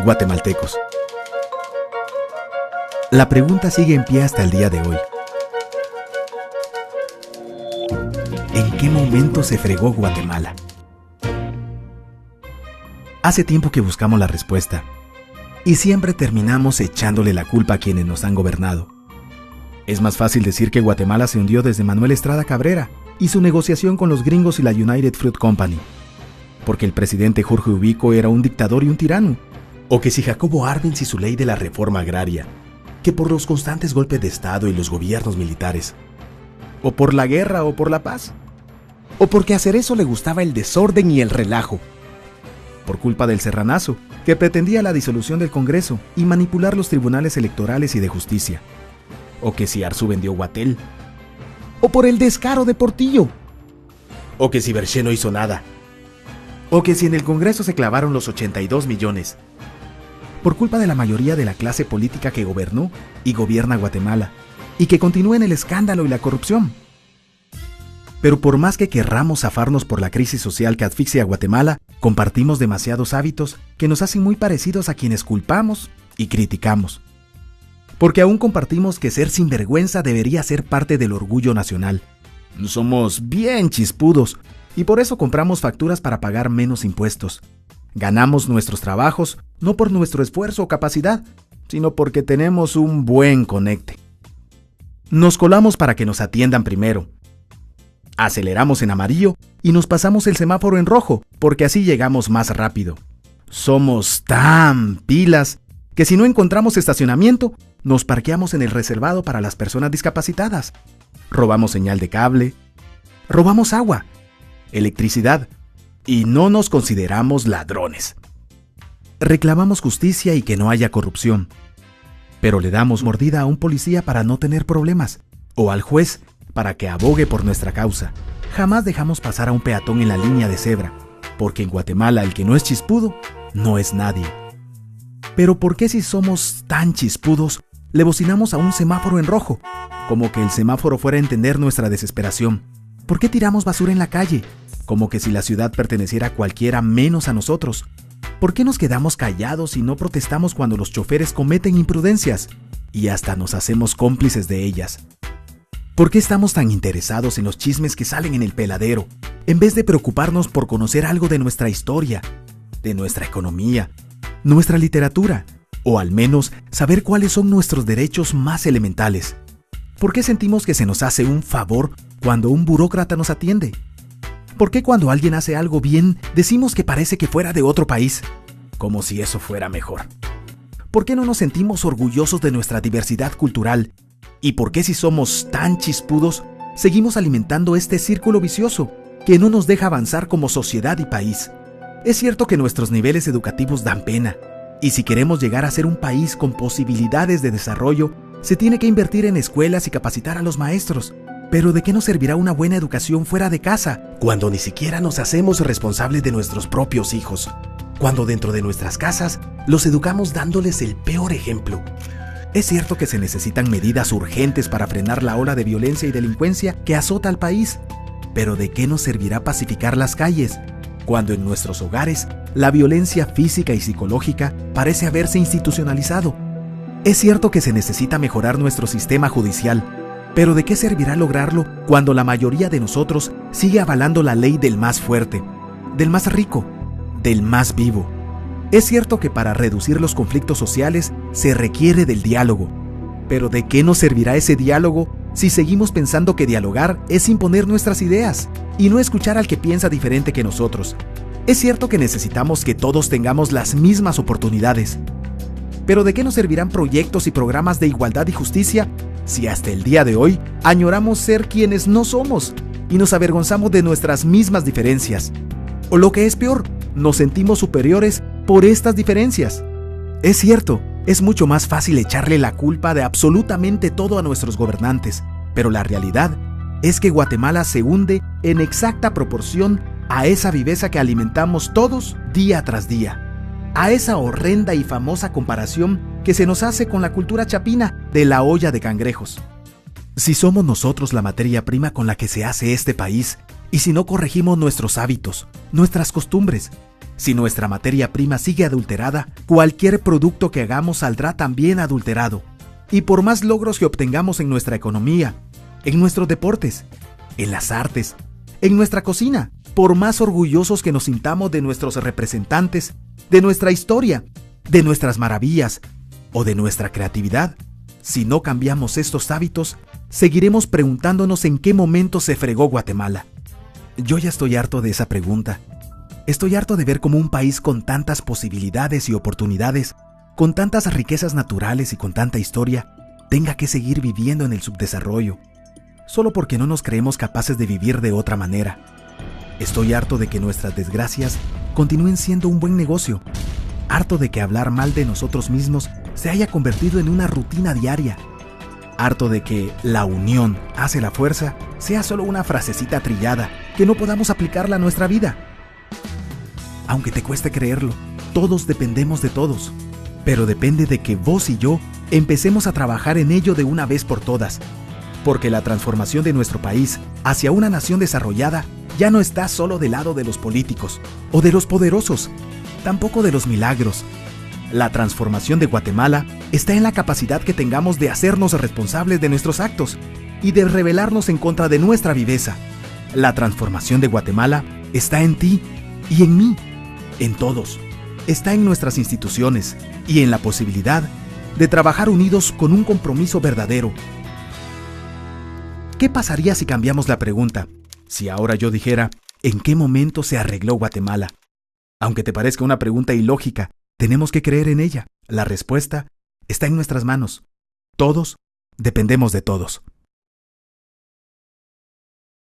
guatemaltecos. La pregunta sigue en pie hasta el día de hoy. ¿En qué momento se fregó Guatemala? Hace tiempo que buscamos la respuesta y siempre terminamos echándole la culpa a quienes nos han gobernado. Es más fácil decir que Guatemala se hundió desde Manuel Estrada Cabrera y su negociación con los gringos y la United Fruit Company, porque el presidente Jorge Ubico era un dictador y un tirano, o que si Jacobo Arbenz y su ley de la reforma agraria, que por los constantes golpes de Estado y los gobiernos militares, o por la guerra o por la paz, o porque a Cerezo le gustaba el desorden y el relajo, por culpa del Serranazo, que pretendía la disolución del Congreso y manipular los tribunales electorales y de justicia, o que si Arzu vendió Guatel, o por el descaro de Portillo, o que si Berché no hizo nada, o que si en el Congreso se clavaron los 82 millones, por culpa de la mayoría de la clase política que gobernó y gobierna Guatemala, y que continúa en el escándalo y la corrupción. Pero por más que querramos zafarnos por la crisis social que asfixia a Guatemala, compartimos demasiados hábitos que nos hacen muy parecidos a quienes culpamos y criticamos. Porque aún compartimos que ser sinvergüenza debería ser parte del orgullo nacional. Somos bien chispudos y por eso compramos facturas para pagar menos impuestos. Ganamos nuestros trabajos no por nuestro esfuerzo o capacidad, sino porque tenemos un buen conecte. Nos colamos para que nos atiendan primero. Aceleramos en amarillo y nos pasamos el semáforo en rojo, porque así llegamos más rápido. Somos tan pilas que si no encontramos estacionamiento, nos parqueamos en el reservado para las personas discapacitadas. Robamos señal de cable, robamos agua, electricidad y no nos consideramos ladrones. Reclamamos justicia y que no haya corrupción, pero le damos mordida a un policía para no tener problemas, o al juez para que abogue por nuestra causa. Jamás dejamos pasar a un peatón en la línea de cebra, porque en Guatemala el que no es chispudo no es nadie. Pero ¿por qué si somos tan chispudos le bocinamos a un semáforo en rojo? Como que el semáforo fuera a entender nuestra desesperación. ¿Por qué tiramos basura en la calle? Como que si la ciudad perteneciera a cualquiera menos a nosotros. ¿Por qué nos quedamos callados y no protestamos cuando los choferes cometen imprudencias? Y hasta nos hacemos cómplices de ellas. ¿Por qué estamos tan interesados en los chismes que salen en el peladero, en vez de preocuparnos por conocer algo de nuestra historia, de nuestra economía, nuestra literatura, o al menos saber cuáles son nuestros derechos más elementales? ¿Por qué sentimos que se nos hace un favor cuando un burócrata nos atiende? ¿Por qué cuando alguien hace algo bien decimos que parece que fuera de otro país? Como si eso fuera mejor. ¿Por qué no nos sentimos orgullosos de nuestra diversidad cultural? ¿Y por qué si somos tan chispudos seguimos alimentando este círculo vicioso que no nos deja avanzar como sociedad y país? Es cierto que nuestros niveles educativos dan pena, y si queremos llegar a ser un país con posibilidades de desarrollo, se tiene que invertir en escuelas y capacitar a los maestros. Pero ¿de qué nos servirá una buena educación fuera de casa, cuando ni siquiera nos hacemos responsables de nuestros propios hijos? Cuando dentro de nuestras casas los educamos dándoles el peor ejemplo. Es cierto que se necesitan medidas urgentes para frenar la ola de violencia y delincuencia que azota al país, pero ¿de qué nos servirá pacificar las calles, cuando en nuestros hogares la violencia física y psicológica parece haberse institucionalizado? Es cierto que se necesita mejorar nuestro sistema judicial, pero ¿de qué servirá lograrlo cuando la mayoría de nosotros sigue avalando la ley del más fuerte, del más rico, del más vivo? Es cierto que para reducir los conflictos sociales se requiere del diálogo, pero ¿de qué nos servirá ese diálogo si seguimos pensando que dialogar es imponer nuestras ideas y no escuchar al que piensa diferente que nosotros? Es cierto que necesitamos que todos tengamos las mismas oportunidades, pero ¿de qué nos servirán proyectos y programas de igualdad y justicia si hasta el día de hoy añoramos ser quienes no somos y nos avergonzamos de nuestras mismas diferencias? O lo que es peor, nos sentimos superiores por estas diferencias. Es cierto, es mucho más fácil echarle la culpa de absolutamente todo a nuestros gobernantes, pero la realidad es que Guatemala se hunde en exacta proporción a esa viveza que alimentamos todos día tras día, a esa horrenda y famosa comparación que se nos hace con la cultura chapina de la olla de cangrejos. Si somos nosotros la materia prima con la que se hace este país, y si no corregimos nuestros hábitos, nuestras costumbres, Si nuestra materia prima sigue adulterada, cualquier producto que hagamos saldrá también adulterado. Y por más logros que obtengamos en nuestra economía, en nuestros deportes, en las artes, en nuestra cocina, por más orgullosos que nos sintamos de nuestros representantes, de nuestra historia, de nuestras maravillas o de nuestra creatividad, si no cambiamos estos hábitos, seguiremos preguntándonos en qué momento se fregó Guatemala. Yo ya estoy harto de esa pregunta. Estoy harto de ver cómo un país con tantas posibilidades y oportunidades, con tantas riquezas naturales y con tanta historia, tenga que seguir viviendo en el subdesarrollo, solo porque no nos creemos capaces de vivir de otra manera. Estoy harto de que nuestras desgracias continúen siendo un buen negocio. Harto de que hablar mal de nosotros mismos se haya convertido en una rutina diaria. Harto de que la unión hace la fuerza sea solo una frasecita trillada que no podamos aplicarla a nuestra vida. Aunque te cueste creerlo, todos dependemos de todos. Pero depende de que vos y yo empecemos a trabajar en ello de una vez por todas. Porque la transformación de nuestro país hacia una nación desarrollada ya no está solo del lado de los políticos o de los poderosos, tampoco de los milagros. La transformación de Guatemala está en la capacidad que tengamos de hacernos responsables de nuestros actos y de rebelarnos en contra de nuestra viveza. La transformación de Guatemala está en ti y en mí, en todos. Está en nuestras instituciones y en la posibilidad de trabajar unidos con un compromiso verdadero. ¿Qué pasaría si cambiamos la pregunta? Si ahora yo dijera, ¿en qué momento se arregló Guatemala? Aunque te parezca una pregunta ilógica, tenemos que creer en ella. La respuesta está en nuestras manos. Todos dependemos de todos.